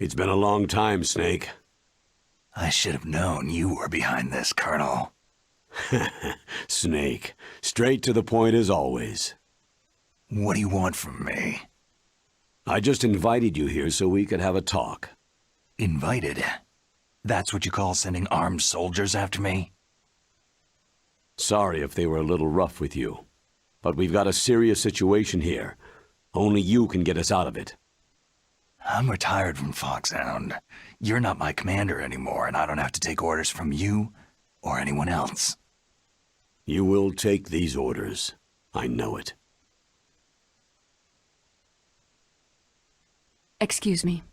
It's been a long time, Snake. I should have known you were behind this, Colonel. Snake, straight to the point as always. What do you want from me? I just invited you here so we could have a talk. Invited? That's what you call sending armed soldiers after me? Sorry if they were a little rough with you, but we've got a serious situation here. Only you can get us out of it. I'm retired from FOXHOUND. You're not my commander anymore, and I don't have to take orders from you or anyone else. You will take these orders. I know it. Excuse me.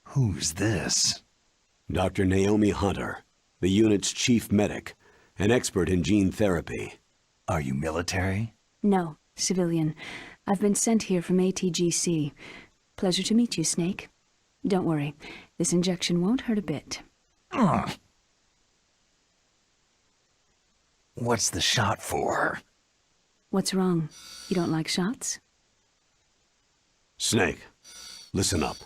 Who's this? Dr. Naomi Hunter, the unit's chief medic, an expert in gene therapy. Are you military? No, civilian. I've been sent here from ATGC. Pleasure to meet you, Snake. Don't worry, this injection won't hurt a bit. What's the shot for? What's wrong? You don't like shots? Snake, listen up.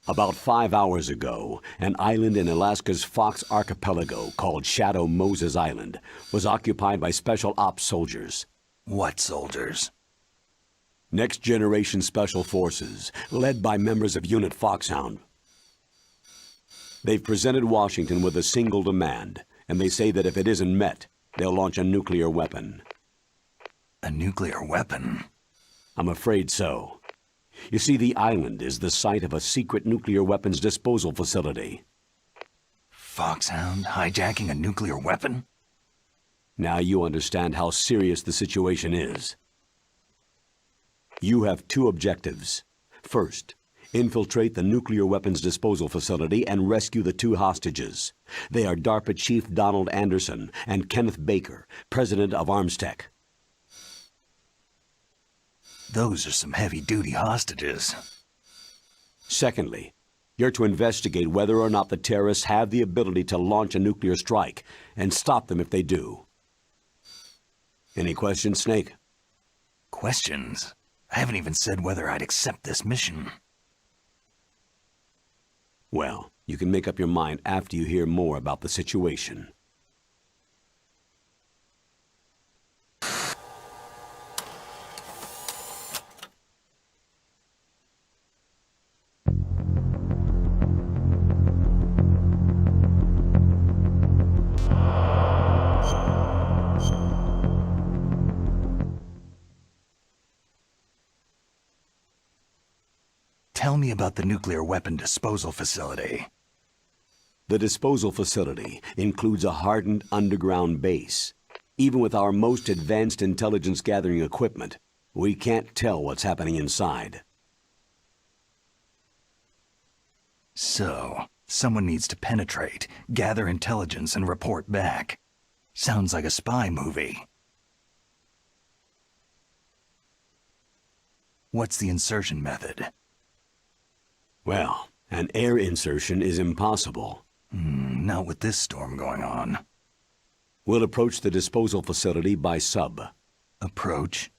About 5 hours ago, an island in Alaska's Fox Archipelago called Shadow Moses Island was occupied by Special Ops soldiers. What soldiers? Next Generation Special Forces, led by members of Unit FOXHOUND. They've presented Washington with a single demand, and they say that if it isn't met, they'll launch a nuclear weapon. A nuclear weapon? I'm afraid so. You see, the island is the site of a secret nuclear weapons disposal facility. FOXHOUND hijacking a nuclear weapon? Now you understand how serious the situation is. You have two objectives. First, infiltrate the nuclear weapons disposal facility and rescue the two hostages. They are DARPA Chief Donald Anderson and Kenneth Baker, President of ArmsTech. Those are some heavy-duty hostages. Secondly, you're to investigate whether or not the terrorists have the ability to launch a nuclear strike and stop them if they do. Any questions, Snake? Questions? I haven't even said whether I'd accept this mission. Well, you can make up your mind after you hear more about the situation. Tell me about the nuclear weapon disposal facility. The disposal facility includes a hardened underground base. Even with our most advanced intelligence gathering equipment, we can't tell what's happening inside. So, someone needs to penetrate, gather intelligence, and report back. Sounds like a spy movie. What's the insertion method? Well, an air insertion is impossible. Not with this storm going on. We'll approach the disposal facility by sub. Approach?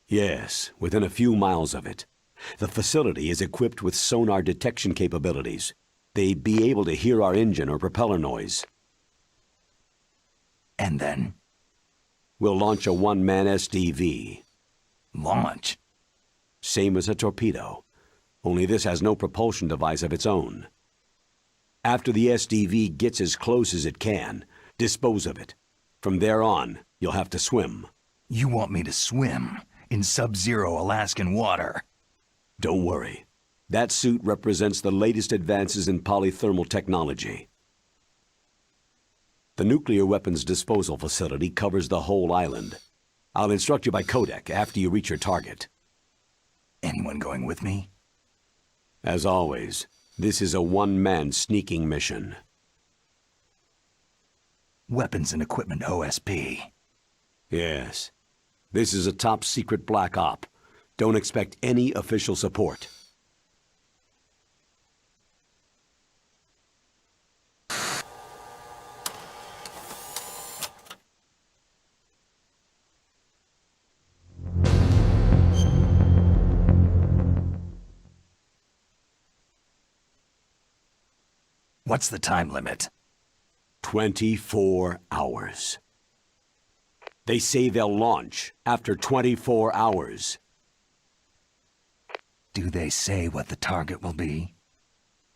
Yes, within a few miles of it. The facility is equipped with sonar detection capabilities. They'd be able to hear our engine or propeller noise. And then? We'll launch a one-man SDV. Launch? Same as a torpedo. Only this has no propulsion device of its own. After the SDV gets as close as it can, dispose of it. From there on, you'll have to swim. You want me to swim in sub-zero Alaskan water? Don't worry. That suit represents the latest advances in polythermal technology. The nuclear weapons disposal facility covers the whole island. I'll instruct you by codec after you reach your target. Anyone going with me? As always, this is a one-man sneaking mission. Weapons and equipment OSP. Yes. This is a top-secret black op. Don't expect any official support. What's the time limit? 24 hours. They say they'll launch after 24 hours. Do they say what the target will be?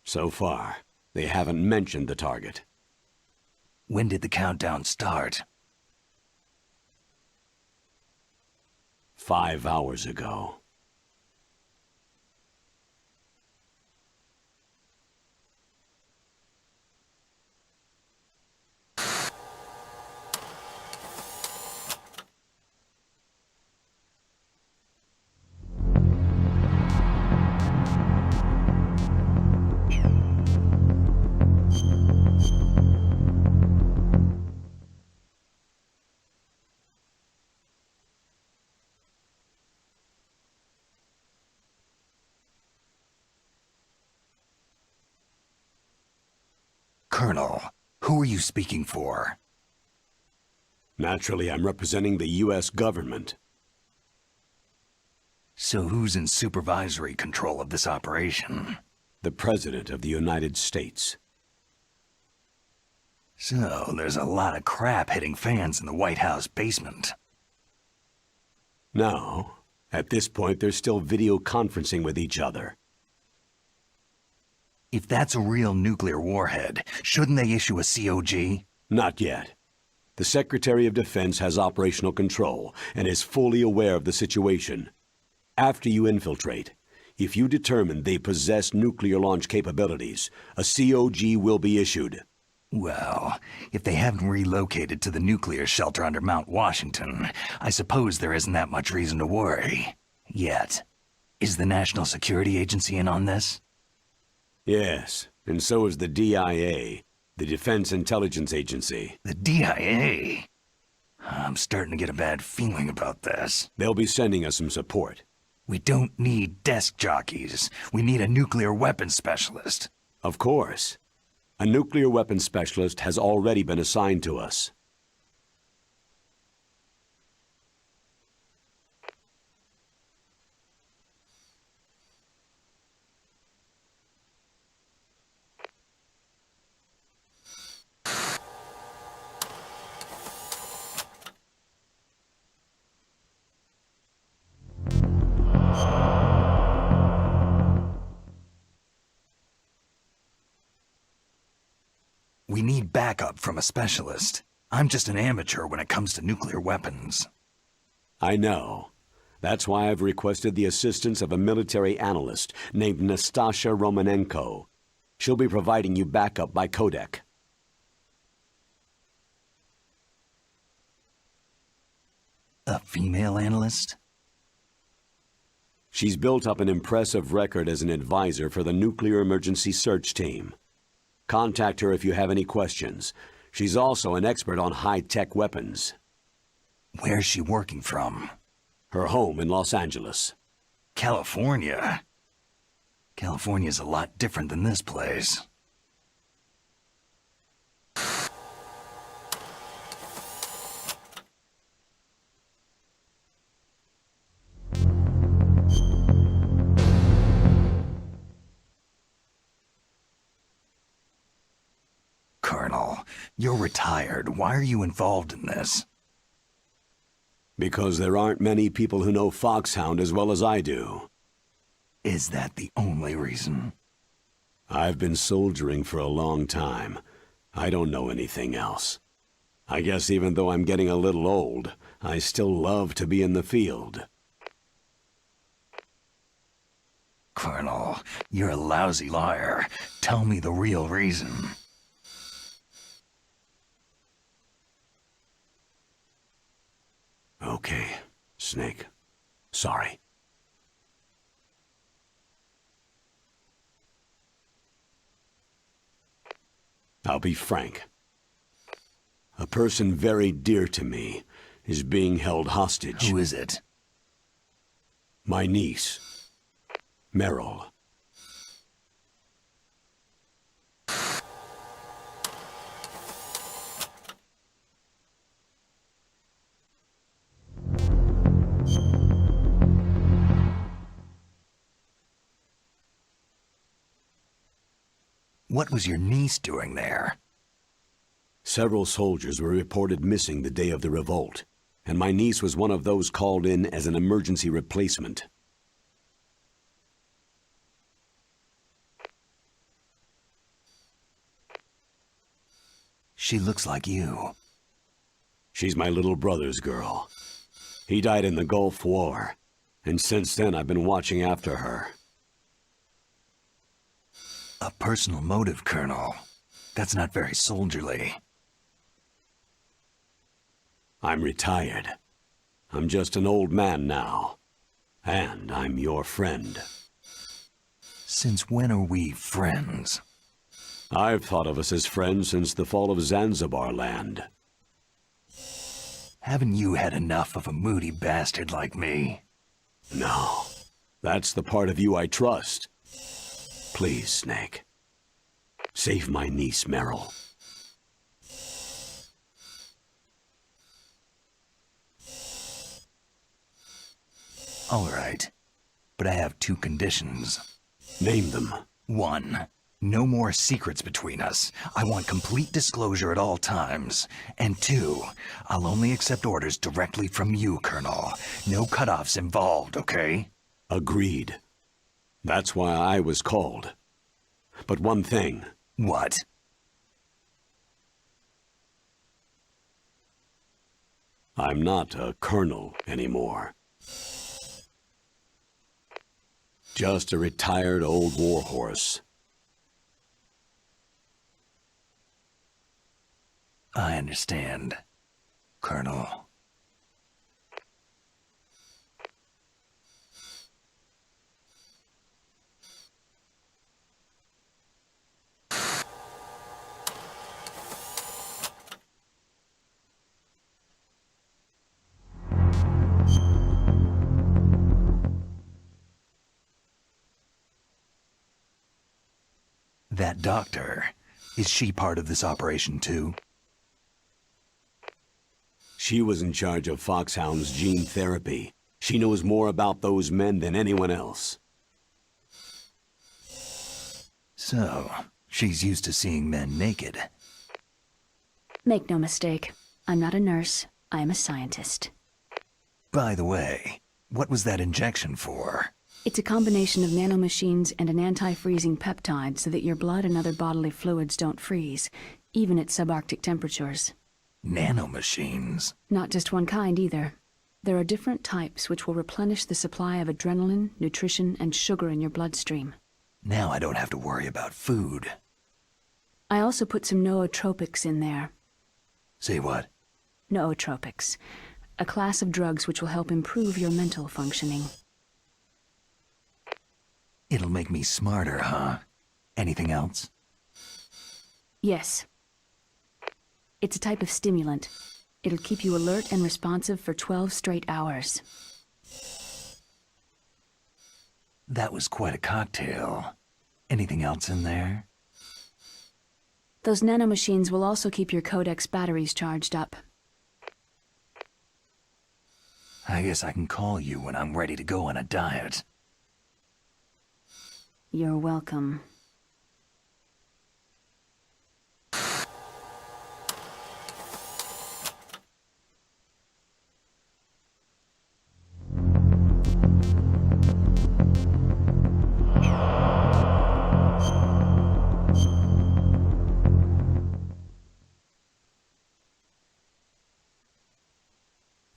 So far, they haven't mentioned the target. When did the countdown start? 5 hours ago. Colonel, who are you speaking for? Naturally, I'm representing the U.S. government. So who's in supervisory control of this operation? The President of the United States. So there's a lot of crap hitting fans in the White House basement. No. At this point, they're still video conferencing with each other. If that's a real nuclear warhead, shouldn't they issue a COG? Not yet. The Secretary of Defense has operational control and is fully aware of the situation. After you infiltrate, if you determine they possess nuclear launch capabilities, a COG will be issued. Well, if they haven't relocated to the nuclear shelter under Mount Washington, I suppose there isn't that much reason to worry. Yet. Is the National Security Agency in on this? Yes, and so is the DIA, the Defense Intelligence Agency. The DIA? I'm starting to get a bad feeling about this. They'll be sending us some support. We don't need desk jockeys. We need a nuclear weapons specialist. Of course. A nuclear weapons specialist has already been assigned to us. We need backup from a specialist. I'm just an amateur when it comes to nuclear weapons. I know. That's why I've requested the assistance of a military analyst named Nastasha Romanenko. She'll be providing you backup by codec. A female analyst? She's built up an impressive record as an advisor for the Nuclear Emergency Search Team. Contact her if you have any questions. She's also an expert on high-tech weapons. Where's she working from? Her home in Los Angeles. California? California's a lot different than this place. Colonel, you're retired. Why are you involved in this? Because there aren't many people who know FOXHOUND as well as I do. Is that the only reason? I've been soldiering for a long time. I don't know anything else. I guess even though I'm getting a little old, I still love to be in the field. Colonel, you're a lousy liar. Tell me the real reason. Okay, Snake. Sorry. I'll be frank. A person very dear to me is being held hostage. Who is it? My niece, Meryl. What was your niece doing there? Several soldiers were reported missing the day of the revolt, and my niece was one of those called in as an emergency replacement. She looks like you. She's my little brother's girl. He died in the Gulf War, and since then I've been watching after her. A personal motive, Colonel. That's not very soldierly. I'm retired. I'm just an old man now. And I'm your friend. Since when are we friends? I've thought of us as friends since the fall of Zanzibar land. Haven't you had enough of a moody bastard like me? No. That's the part of you I trust. Please, Snake. Save my niece, Meryl. All right. But I have 2 conditions. Name them. 1. No more secrets between us. I want complete disclosure at all times. And 2, I'll only accept orders directly from you, Colonel. No cutoffs involved, okay? Agreed. That's why I was called. But one thing. What? I'm not a colonel anymore. Just a retired old warhorse. I understand, Colonel. That doctor, is she part of this operation too? She was in charge of FOXHOUND's gene therapy. She knows more about those men than anyone else. So, she's used to seeing men naked. Make no mistake, I'm not a nurse, I am a scientist. By the way, what was that injection for? It's a combination of nanomachines and an anti-freezing peptide so that your blood and other bodily fluids don't freeze, even at subarctic temperatures. Nanomachines? Not just one kind either. There are different types which will replenish the supply of adrenaline, nutrition, and sugar in your bloodstream. Now I don't have to worry about food. I also put some nootropics in there. Say what? Nootropics. A class of drugs which will help improve your mental functioning. It'll make me smarter, huh? Anything else? Yes. It's a type of stimulant. It'll keep you alert and responsive for 12 straight hours. That was quite a cocktail. Anything else in there? Those nanomachines will also keep your Codex batteries charged up. I guess I can call you when I'm ready to go on a diet. You're welcome.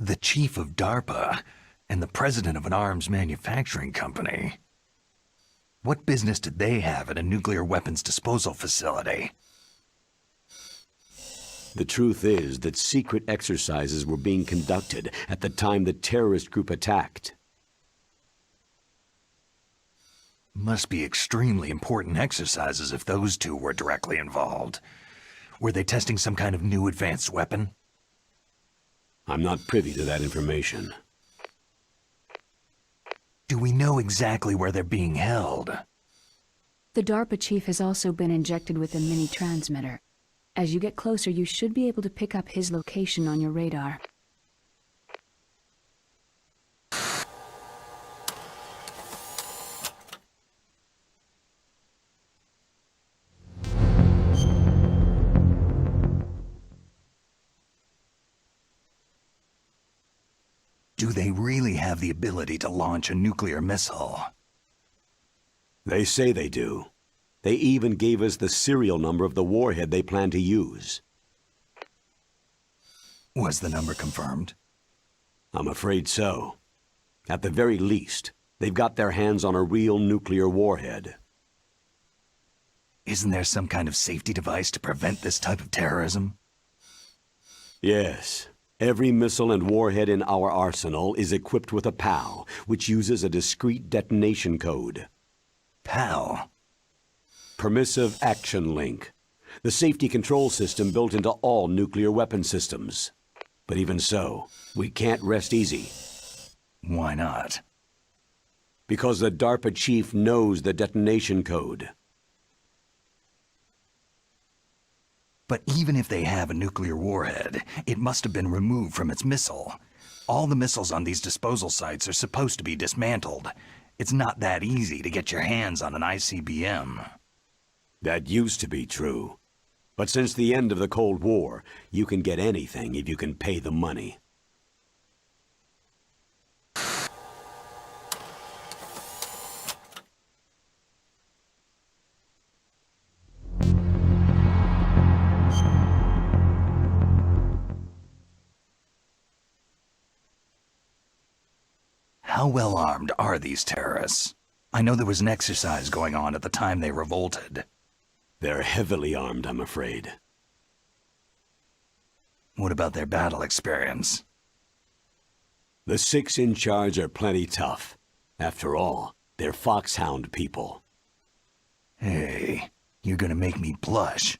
The chief of DARPA and the president of an arms manufacturing company. What business did they have at a nuclear weapons disposal facility? The truth is that secret exercises were being conducted at the time the terrorist group attacked. Must be extremely important exercises if those two were directly involved. Were they testing some kind of new advanced weapon? I'm not privy to that information. Do we know exactly where they're being held? The DARPA chief has also been injected with a mini-transmitter. As you get closer, you should be able to pick up his location on your radar. Do they really have the ability to launch a nuclear missile? They say they do. They even gave us the serial number of the warhead they plan to use. Was the number confirmed? I'm afraid so. At the very least, they've got their hands on a real nuclear warhead. Isn't there some kind of safety device to prevent this type of terrorism? Yes. Every missile and warhead in our arsenal is equipped with a PAL, which uses a discrete detonation code. PAL? Permissive Action Link. The safety control system built into all nuclear weapon systems. But even so, we can't rest easy. Why not? Because the DARPA chief knows the detonation code. But even if they have a nuclear warhead, it must have been removed from its missile. All the missiles on these disposal sites are supposed to be dismantled. It's not that easy to get your hands on an ICBM. That used to be true. But since the end of the Cold War, you can get anything if you can pay the money. How well armed are these terrorists? I know there was an exercise going on at the time they revolted. They're heavily armed, I'm afraid. What about their battle experience? The 6 in charge are plenty tough. After all, they're FOXHOUND people. Hey, you're gonna make me blush.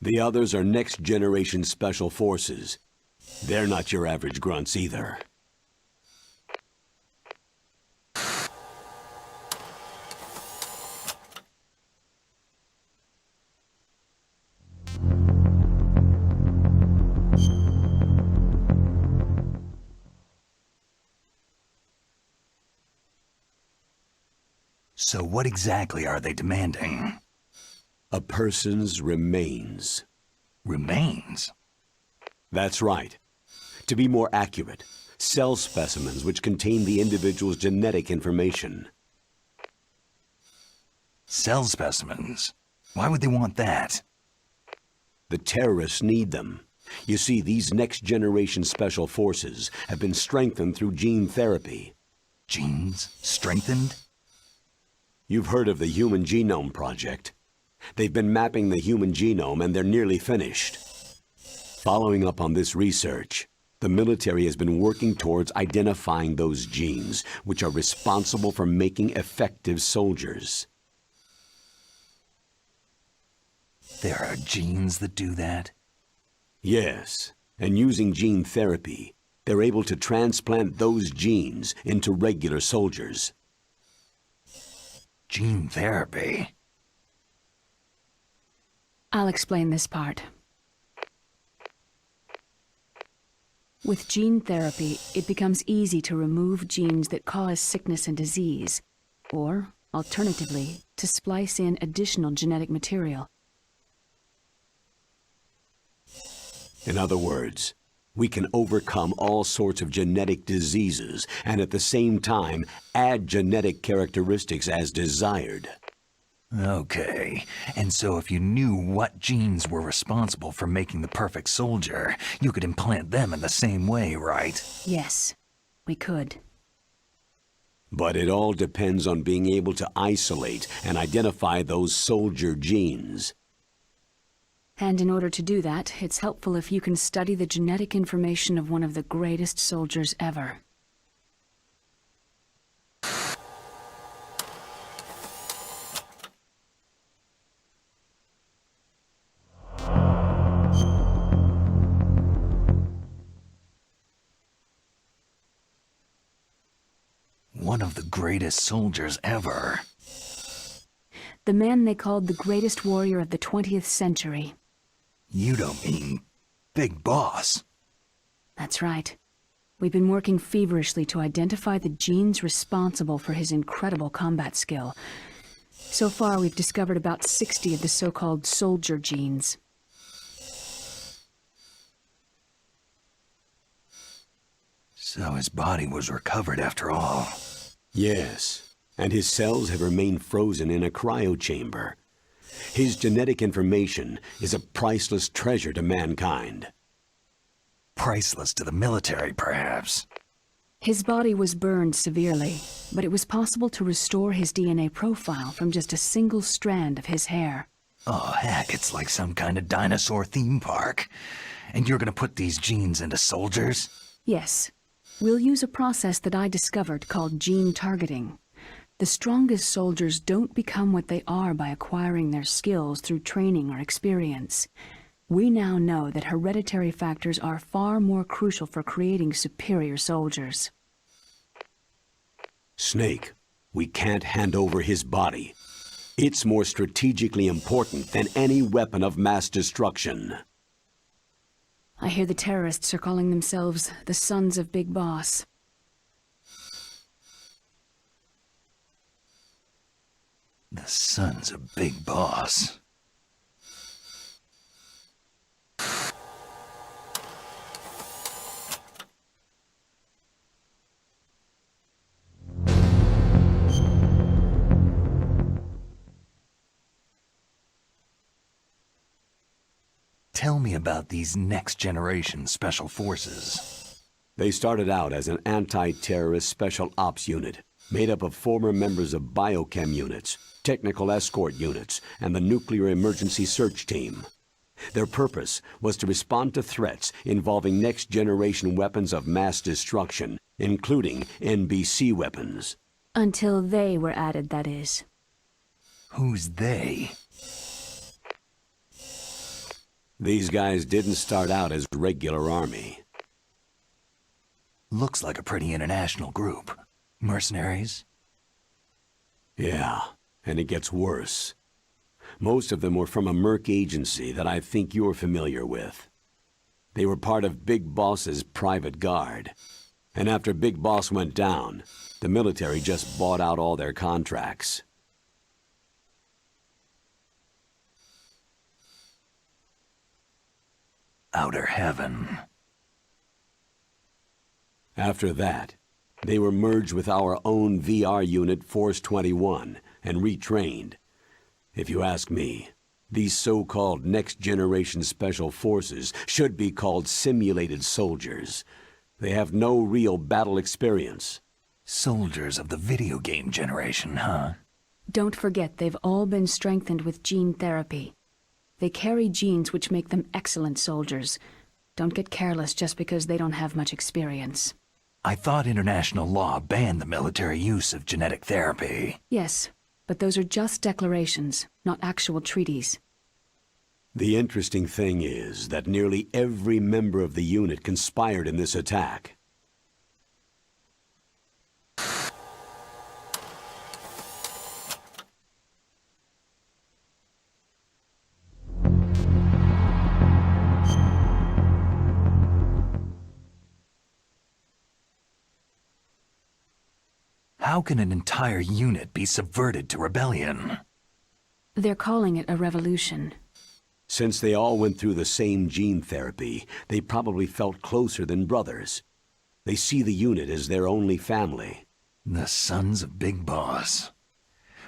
The others are next-generation special forces. They're not your average grunts either. So what exactly are they demanding? A person's remains. Remains? That's right. To be more accurate, cell specimens which contain the individual's genetic information. Cell specimens? Why would they want that? The terrorists need them. You see, these next-generation special forces have been strengthened through gene therapy. Genes? Strengthened? You've heard of the Human Genome Project. They've been mapping the human genome and they're nearly finished. Following up on this research, the military has been working towards identifying those genes which are responsible for making effective soldiers. There are genes that do that? Yes, and using gene therapy, they're able to transplant those genes into regular soldiers. Gene therapy? I'll explain this part. With gene therapy, it becomes easy to remove genes that cause sickness and disease, or, alternatively, to splice in additional genetic material. In other words, we can overcome all sorts of genetic diseases and at the same time add genetic characteristics as desired. Okay, and so if you knew what genes were responsible for making the perfect soldier, you could implant them in the same way, right? Yes, we could. But it all depends on being able to isolate and identify those soldier genes. And in order to do that, it's helpful if you can study the genetic information of one of the greatest soldiers ever. One of the greatest soldiers ever. The man they called the greatest warrior of the 20th century. You don't mean Big Boss? That's right. We've been working feverishly to identify the genes responsible for his incredible combat skill. So far, we've discovered about 60 of the so-called soldier genes. So So his body was recovered after all. Yes, and his cells have remained frozen in a cryochamber. His genetic information is a priceless treasure to mankind. Priceless to the military, perhaps. His body was burned severely, but it was possible to restore his DNA profile from just a single strand of his hair. Oh, heck, it's like some kind of dinosaur theme park. And you're gonna put these genes into soldiers? Yes. We'll use a process that I discovered called gene targeting. The strongest soldiers don't become what they are by acquiring their skills through training or experience. We now know that hereditary factors are far more crucial for creating superior soldiers. Snake, we can't hand over his body. It's more strategically important than any weapon of mass destruction. I hear the terrorists are calling themselves the Sons of Big Boss. The Sons of Big Boss. Tell me about these next-generation special forces. They started out as an anti-terrorist special ops unit, made up of former members of biochem units, technical escort units, and the nuclear emergency search team. Their purpose was to respond to threats involving next-generation weapons of mass destruction, including NBC weapons. Until they were added, that is. Who's they? These guys didn't start out as regular army. Looks like a pretty international group. Mercenaries? Yeah, and it gets worse. Most of them were from a merc agency that I think you're familiar with. They were part of Big Boss's private guard. And after Big Boss went down, the military just bought out all their contracts. Outer heaven. After that, they were merged with our own VR unit Force 21 and retrained. If you ask me, these so-called next-generation special forces should be called simulated soldiers. They have no real battle experience. Soldiers of the video game generation, huh? Don't forget, they've all been strengthened with gene therapy. They carry genes which make them excellent soldiers. Don't get careless just because they don't have much experience. I thought international law banned the military use of genetic therapy. Yes, but those are just declarations, not actual treaties. The interesting thing is that nearly every member of the unit conspired in this attack. How can an entire unit be subverted to rebellion? They're calling it a revolution. Since they all went through the same gene therapy, they probably felt closer than brothers. They see the unit as their only family. The Sons of Big Boss.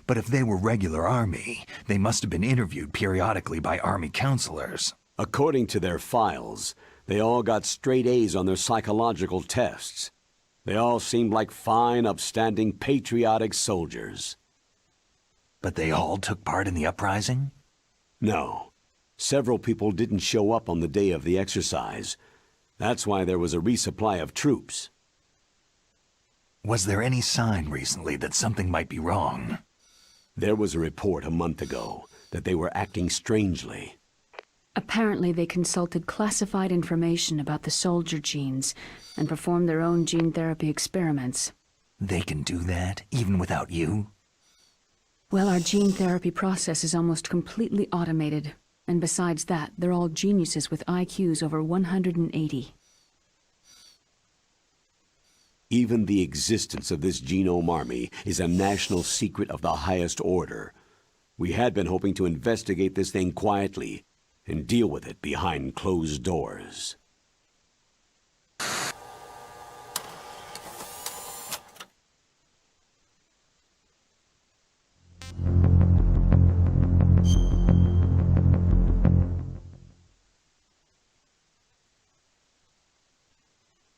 But if they were regular army, they must have been interviewed periodically by army counselors. According to their files, they all got straight A's on their psychological tests. They all seemed like fine, upstanding, patriotic soldiers. But they all took part in the uprising? No. Several people didn't show up on the day of the exercise. That's why there was a resupply of troops. Was there any sign recently that something might be wrong? There was a report a month ago that they were acting strangely. Apparently they consulted classified information about the soldier genes and performed their own gene therapy experiments. They can do that, even without you? Well, our gene therapy process is almost completely automated. And besides that, they're all geniuses with IQs over 180. Even the existence of this genome army is a national secret of the highest order. We had been hoping to investigate this thing quietly and deal with it behind closed doors.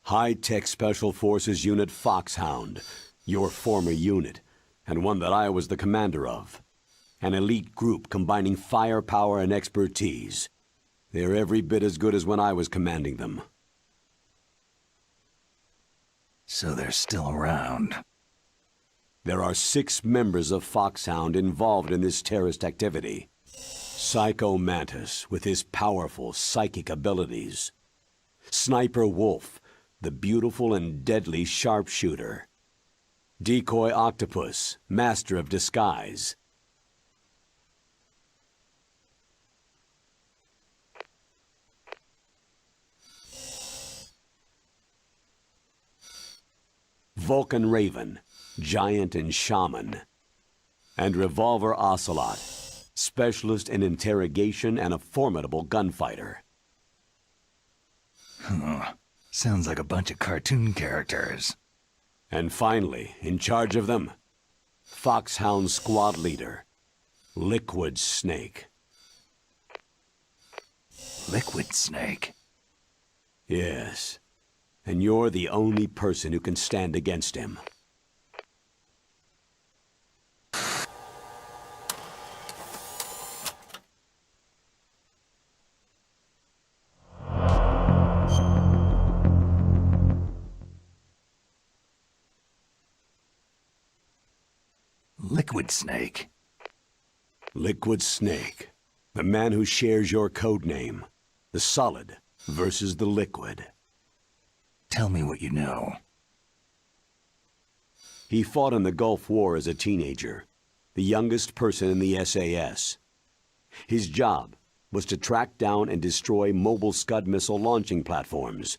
High-tech Special Forces Unit FOXHOUND, your former unit, and one that I was the commander of. An elite group combining firepower and expertise. They're every bit as good as when I was commanding them. So they're still around. There are 6 members of FOXHOUND involved in this terrorist activity. Psycho Mantis, with his powerful psychic abilities. Sniper Wolf, the beautiful and deadly sharpshooter. Decoy Octopus, master of disguise. Vulcan Raven, giant and shaman. And Revolver Ocelot, specialist in interrogation and a formidable gunfighter. Sounds like a bunch of cartoon characters. And finally, in charge of them, FOXHOUND squad leader, Liquid Snake. Liquid Snake? Yes, and you're the only person who can stand against him. Liquid Snake? Liquid Snake, the man who shares your code name. The solid versus the liquid. Tell me what you know. He fought in the Gulf War as a teenager, the youngest person in the SAS. His job was to track down and destroy mobile Scud missile launching platforms.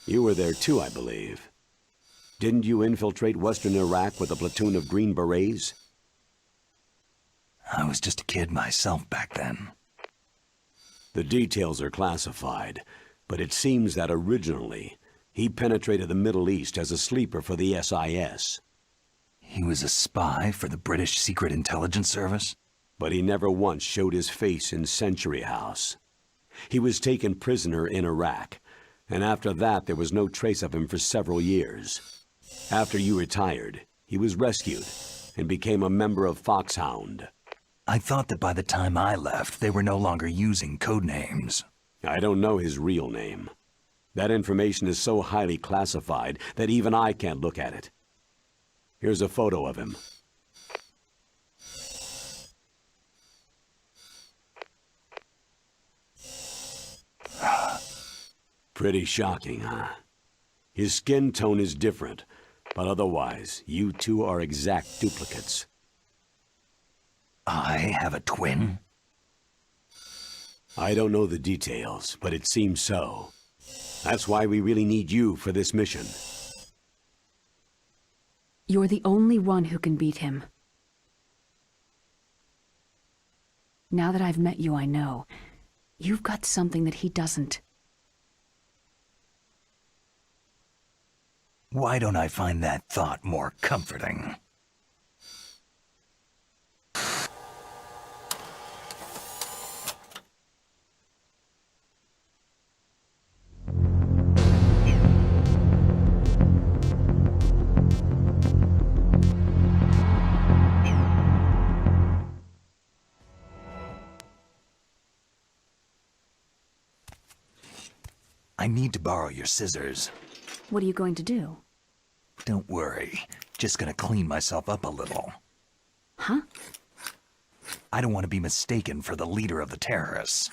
You were there too, I believe. Didn't you infiltrate western Iraq with a platoon of Green Berets? I was just a kid myself back then. The details are classified, but it seems that originally, he penetrated the Middle East as a sleeper for the SIS. He was a spy for the British Secret Intelligence Service? But he never once showed his face in Century House. He was taken prisoner in Iraq, and after that there was no trace of him for several years. After you retired, he was rescued and became a member of FOXHOUND. I thought that by the time I left, they were no longer using code names. I don't know his real name. That information is so highly classified that even I can't look at it. Here's a photo of him. Pretty shocking, huh? His skin tone is different, but otherwise, you two are exact duplicates. I have a twin? I don't know the details, but it seems so. That's why we really need you for this mission. You're the only one who can beat him. Now that I've met you, I know. You've got something that he doesn't. Why don't I find that thought more comforting? I need to borrow your scissors. What are you going to do? Don't worry. Just gonna clean myself up a little. Huh? I don't want to be mistaken for the leader of the terrorists.